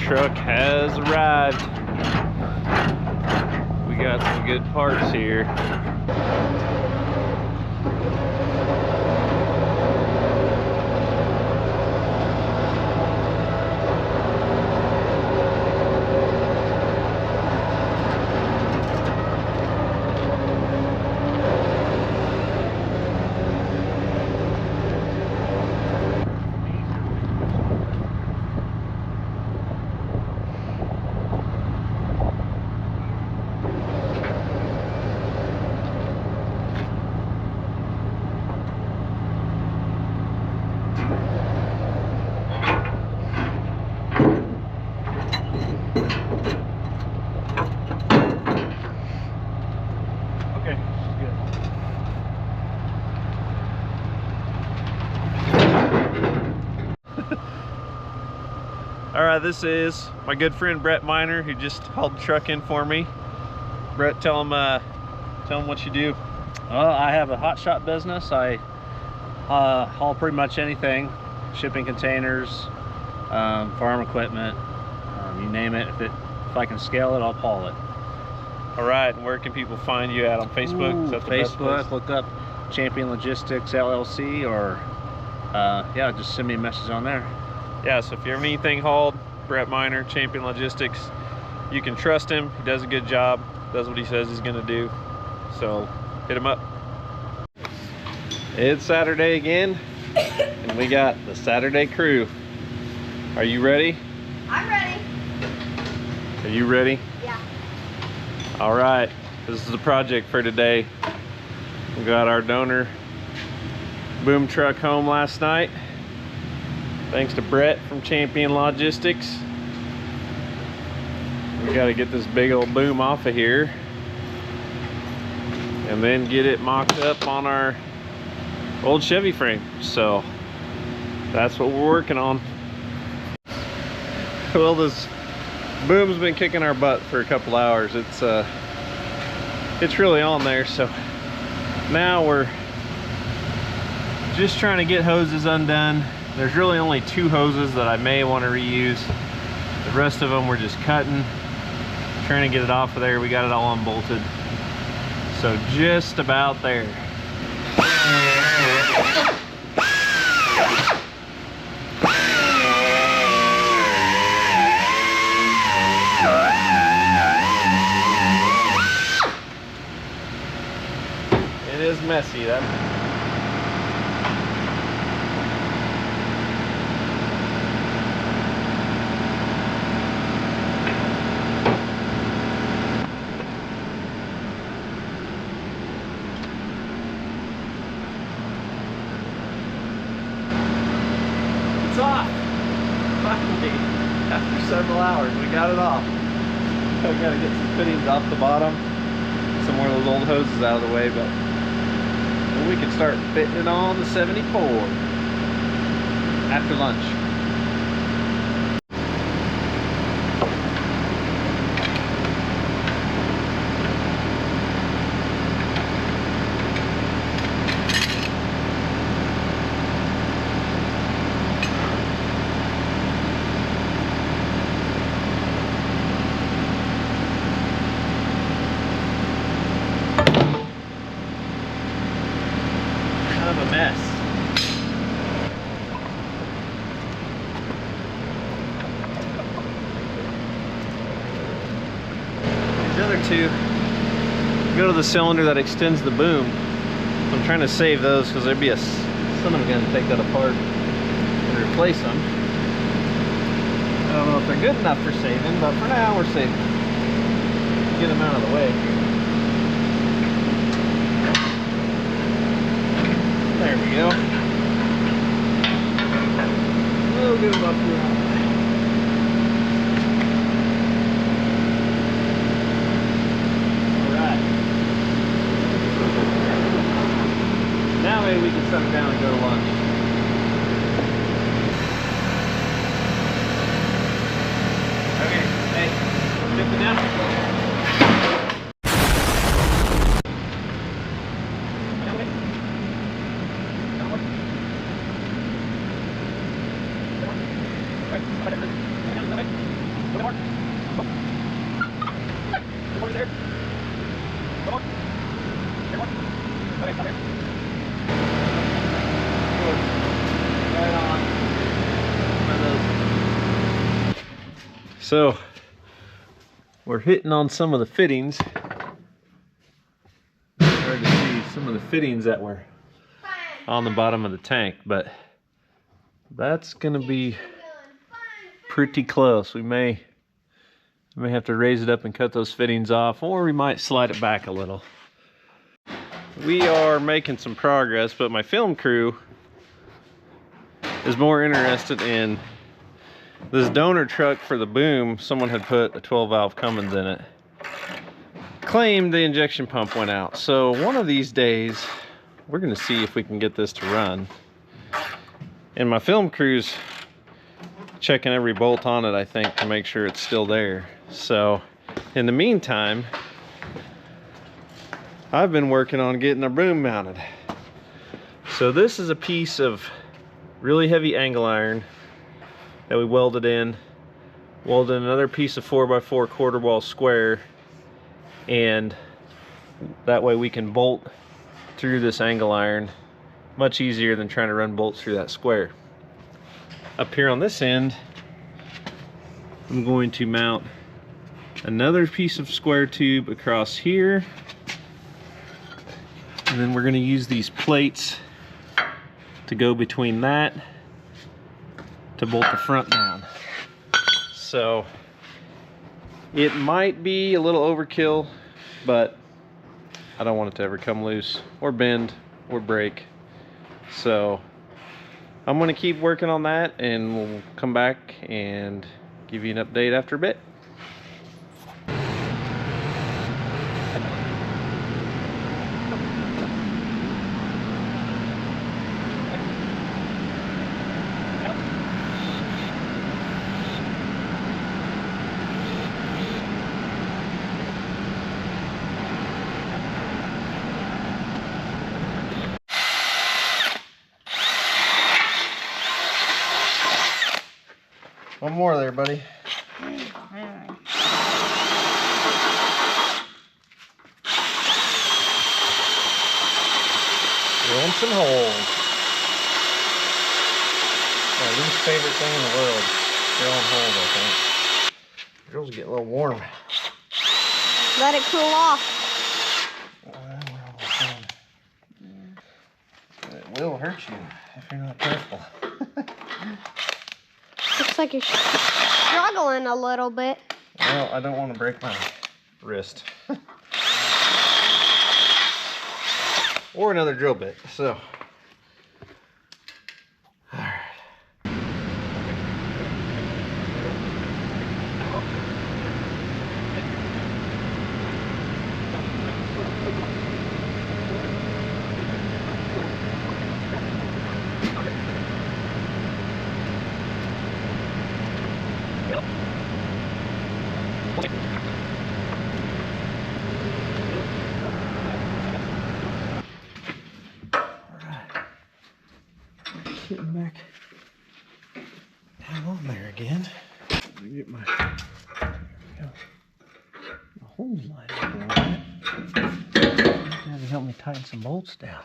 truck has arrived. We got some good parts here. All right, this is my good friend Brett Miner, who just hauled the truck in for me. Brett, tell him what you do. I have a hot shot business. I haul pretty much anything, shipping containers, farm equipment, you name it. If I can scale it, I'll haul it. All right, and where can people find you at on Facebook? Is that the best place? Facebook, look up Champion Logistics LLC, or yeah, just send me a message on there. Yeah, so if you have anything hauled, Brett Miner, Champion Logistics, you can trust him. He does a good job, does what he says he's gonna do. So hit him up. It's Saturday again, and we got the Saturday crew. Are you ready? I'm ready. Are you ready? Yeah. All right, this is the project for today. We got our donor boom truck home last night. Thanks to Brett from Champion Logistics. We got to get this big old boom off of here and then get it mocked up on our old Chevy frame. So that's what we're working on. Well, this boom's been kicking our butt for a couple hours. It's really on there. So now we're just trying to get hoses undone. There's really only 2 hoses that I may want to reuse. The rest of them we're just cutting, trying to get it off of there. We got it all unbolted. So just about there. It is messy. It's off! Finally, after several hours, we got it off. I gotta get some fittings off the bottom, some more of those old hoses out of the way, but we can start fitting it on the 74 after lunch. Kind of a mess. These other 2 go to the cylinder that extends the boom. I'm trying to save those because there'd be someone gonna take that apart and replace them. I don't know if they're good enough for saving, but for now we're saving. Get them out of the way. There we go. We'll get them up here. Alright. Now maybe we can set them down and go to lunch. Okay, hey, dip it down. So we're hitting on some of the fittings. Hard to see some of the fittings that were on the bottom of the tank, but that's gonna be pretty close. We may have to raise it up and cut those fittings off, or we might slide it back a little. We are making some progress, but my film crew is more interested in this donor truck for the boom. Someone had put a 12 valve Cummins in it. Claimed the injection pump went out. So one of these days, we're gonna see if we can get this to run. And my film crew's checking every bolt on it, I think, to make sure it's still there. So in the meantime, I've been working on getting our boom mounted. So this is a piece of really heavy angle iron that we welded in. Welded another piece of 4x4 quarter wall square, and that way we can bolt through this angle iron much easier than trying to run bolts through that square. Up here on this end, I'm going to mount another piece of square tube across here, and then we're going to use these plates to go between that to bolt the front down. So it might be a little overkill, but I don't want it to ever come loose or bend or break. So I'm going to keep working on that, and we'll come back and give you an update after a bit. One more there, buddy. Drilling some holes. My least favorite thing in the world, drilling holes, I think. Drills get a little warm. Let it cool off. It will hurt you if you're not careful. Looks like you're struggling a little bit. Well, I don't want to break my wrist. Or another drill bit, so. Alright. Getting back down on there again. Let me get my hose lined up a little bit. Have to help me tighten some bolts down.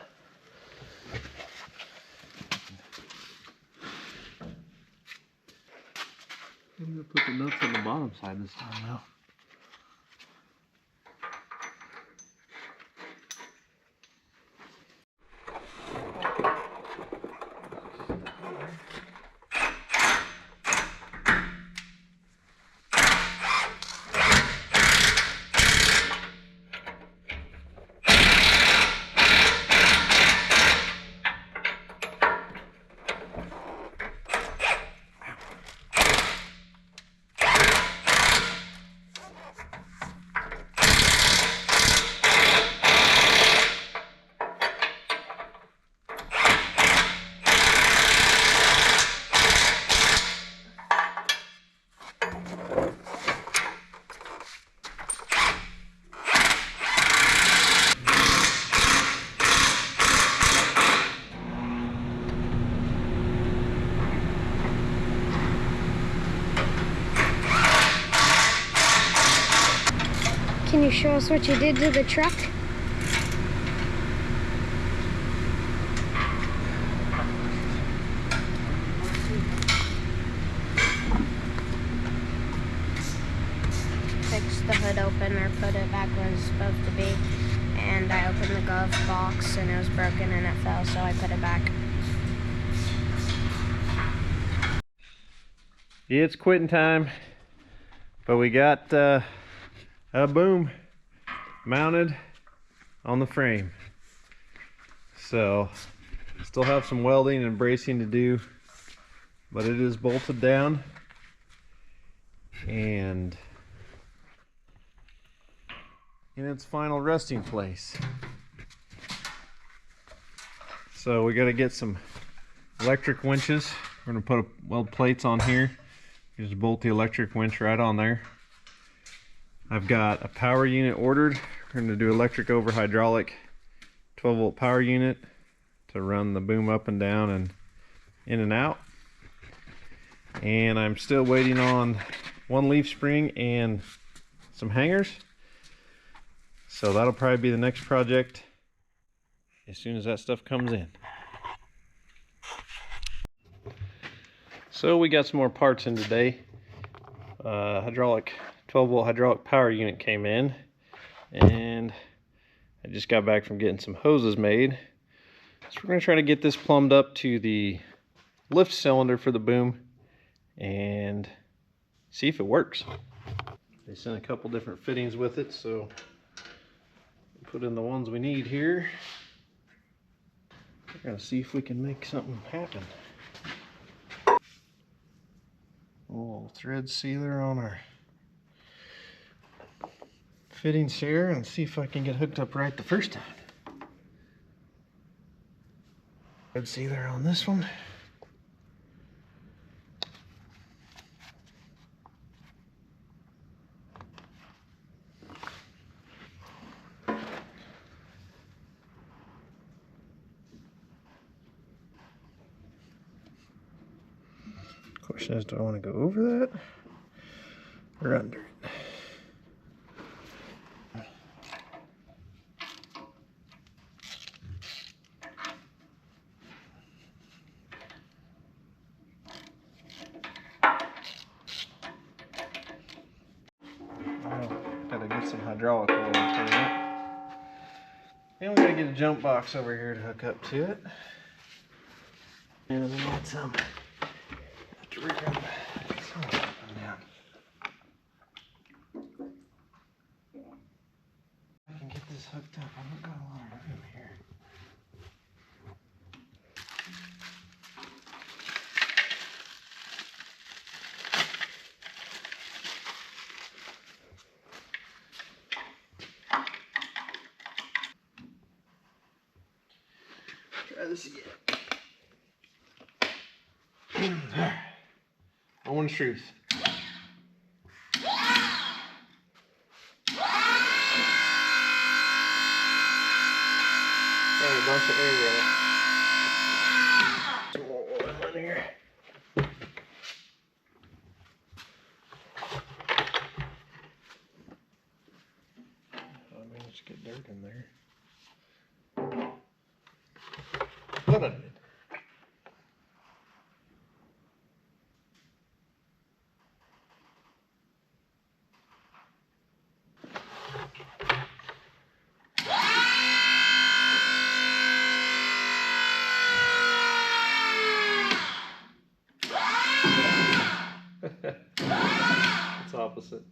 I'm gonna put the nuts on the bottom side this time now. Can you show us what you did to the truck? open or put it back where it's supposed to be. And I opened the glove box and it was broken and it fell, so I put it back. It's quitting time, but we got a boom mounted on the frame. So still have some welding and bracing to do, but it is bolted down and in its final resting place. So we got to get some electric winches. We're going to put weld plates on here. Just bolt the electric winch right on there. I've got a power unit ordered. We're going to do electric over hydraulic 12-volt power unit to run the boom up and down and in and out. And I'm still waiting on one leaf spring and some hangers. So that'll probably be the next project as soon as that stuff comes in. So we got some more parts in today. Hydraulic 12-volt hydraulic power unit came in, and I just got back from getting some hoses made. So we're going to try to get this plumbed up to the lift cylinder for the boom and see if it works. They sent a couple different fittings with it, so put in the ones we need here. We're going to see if we can make something happen. A little thread sealer on our fittings here and see if I can get hooked up right the first time. Thread sealer on this one. Question is, do I want to go over that or under it? Gotta get some hydraulic oil to it. And we gotta get a jump box over here to hook up to it. And then get some. Have to rig up some up and down. I can get this hooked up. I've got a lot of room here. Try this again. One truth. Got a bunch of air in it. Some more oil in here. I managed to get dirt in there. What I did. It's opposite.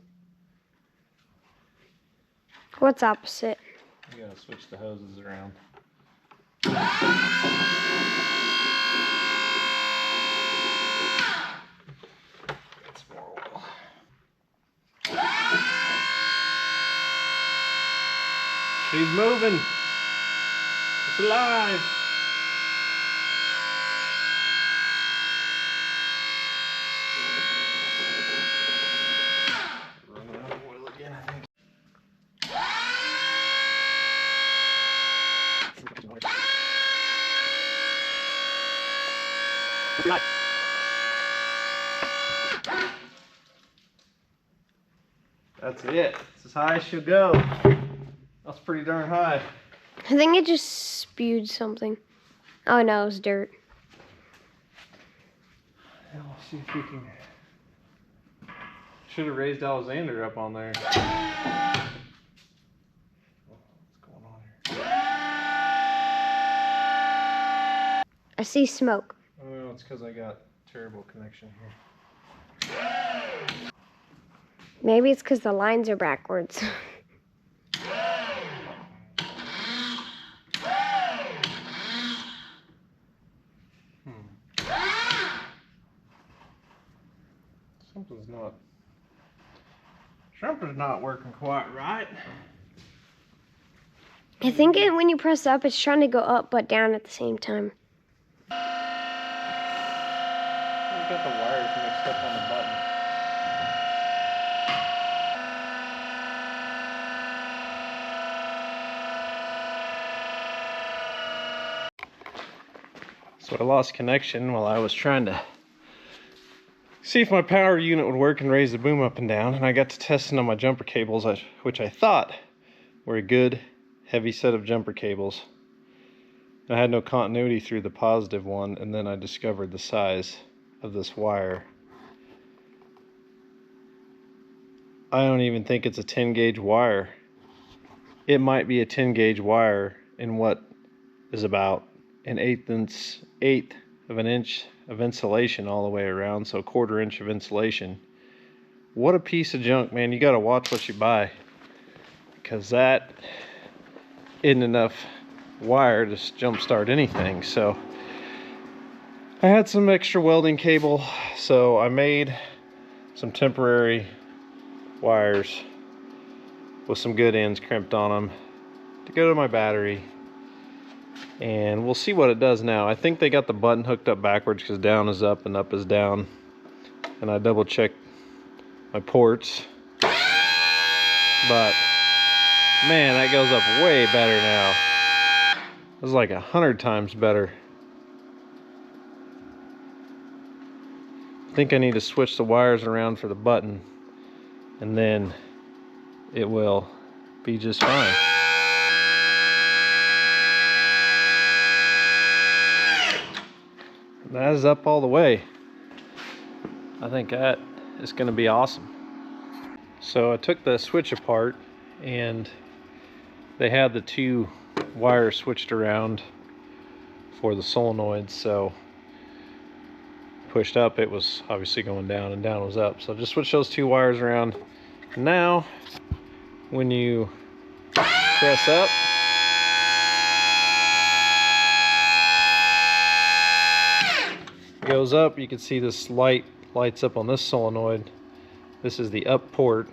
What's opposite? You gotta switch the hoses around. Get some more oil. She's moving. It's alive. Running out of oil again, I think. That's it. It's as high as she'll go. That's pretty darn high. I think it just spewed something. Oh no, it was dirt. Yeah, we'll see if we can. Should have raised Alexander up on there. I see smoke. Well, it's because I got terrible connection here. Maybe it's because the lines are backwards. Something's not working quite right. I think when you press up, it's trying to go up but down at the same time. We've got the wires mixed up on the button. So I lost connection while I was trying to see if my power unit would work and raise the boom up and down, and I got to testing on my jumper cables, which I thought were a good heavy set of jumper cables. I had no continuity through the positive one, and then I discovered the size of this wire. I don't even think it's a 10 gauge wire. It might be a 10 gauge wire in what is about an eighth of an inch of insulation all the way around, so a 1/4 inch of insulation. What a piece of junk, man. You got to watch what you buy, because that isn't enough wire to jumpstart anything. So I had some extra welding cable, so I made some temporary wires with some good ends crimped on them to go to my battery, and we'll see what it does now. I think they got the button hooked up backwards because down is up and up is down, and I double checked my ports, but man, that goes up way better now. It was like 100 times better. I think I need to switch the wires around for the button, and then it will be just fine. That is up all the way. I think that is going to be awesome. So I took the switch apart, and they had the 2 wires switched around for the solenoids. So pushed up, it was obviously going down, and down was up. So just switch those 2 wires around. Now when you press up, it goes up. You can see this light lights up on this solenoid. This is the up port,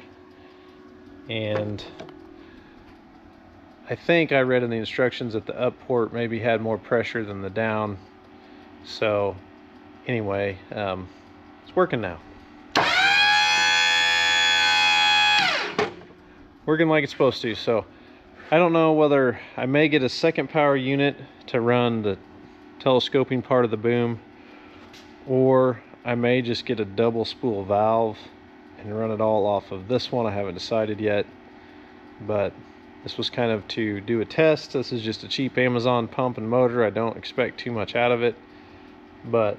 and I think I read in the instructions that the up port maybe had more pressure than the down. So anyway, it's working now. Working like it's supposed to. So I don't know whether I may get a second power unit to run the telescoping part of the boom, or I may just get a double spool valve and run it all off of this one. I haven't decided yet, but this was kind of to do a test. This is just a cheap Amazon pump and motor. I don't expect too much out of it, but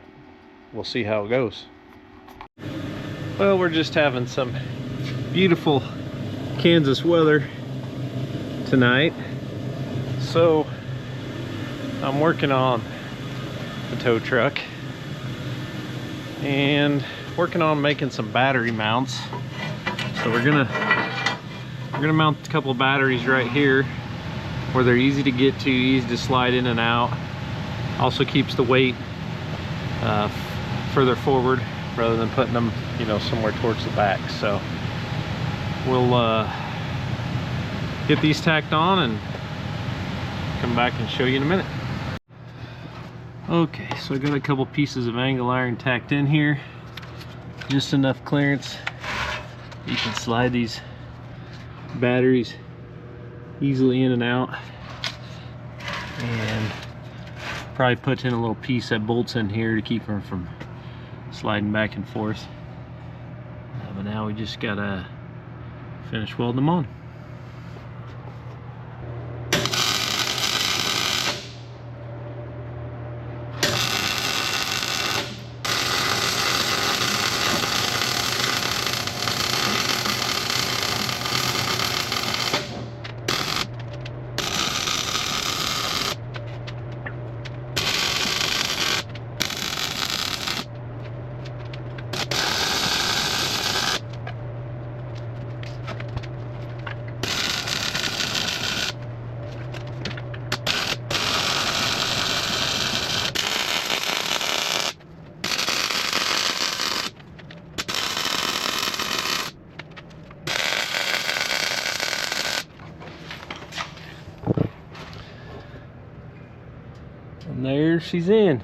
we'll see how it goes. Well, we're just having some beautiful Kansas weather tonight, so I'm working on the tow truck and working on making some battery mounts. So we're gonna mount a couple of batteries right here where they're easy to get to, easy to slide in and out. Also keeps the weight further forward rather than putting them, you know, somewhere towards the back. So we'll get these tacked on and come back and show you in a minute. Okay, so I got a couple pieces of angle iron tacked in here, just enough clearance you can slide these batteries easily in and out, and probably put in a little piece that bolts in here to keep them from sliding back and forth. But now we just gotta finish welding them on. And there she's in.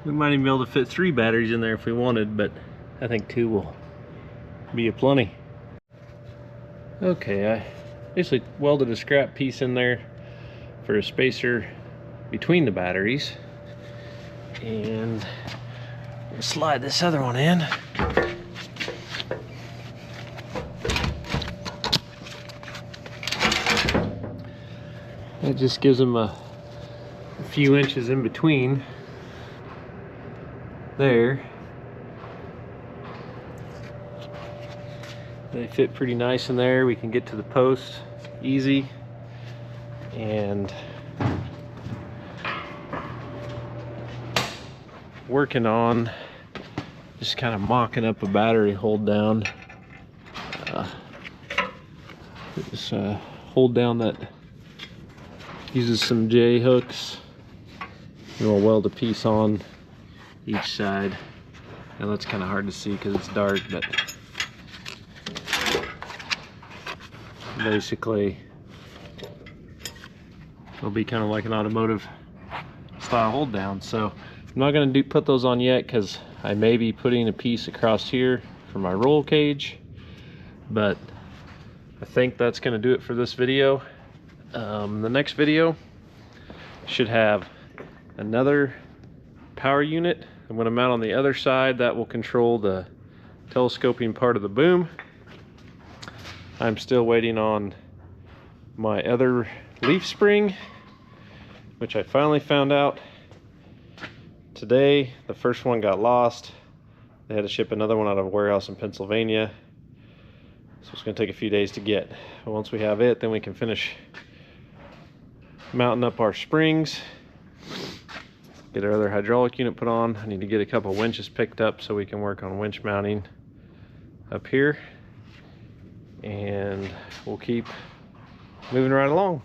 We might even be able to fit 3 batteries in there if we wanted, but I think 2 will be a plenty. Okay, I basically welded a scrap piece in there for a spacer between the batteries, and we'll slide this other one in. It just gives them a few inches in between there. They fit pretty nice in there. We can get to the post easy, and working on just kind of mocking up a battery hold down. This hold down that uses some J hooks, and we'll weld a piece on each side. Now that's kind of hard to see because it's dark, but basically it'll be kind of like an automotive style hold down. So I'm not going to put those on yet because I may be putting a piece across here for my roll cage, but I think that's going to do it for this video. The next video should have another power unit. I'm going to mount on the other side that will control the telescoping part of the boom. I'm still waiting on my other leaf spring, which I finally found out today. The first one got lost. They had to ship another one out of a warehouse in Pennsylvania, so it's going to take a few days to get. But once we have it, then we can finish mounting up our springs, get our other hydraulic unit put on. I need to get a couple winches picked up so we can work on winch mounting up here, and we'll keep moving right along.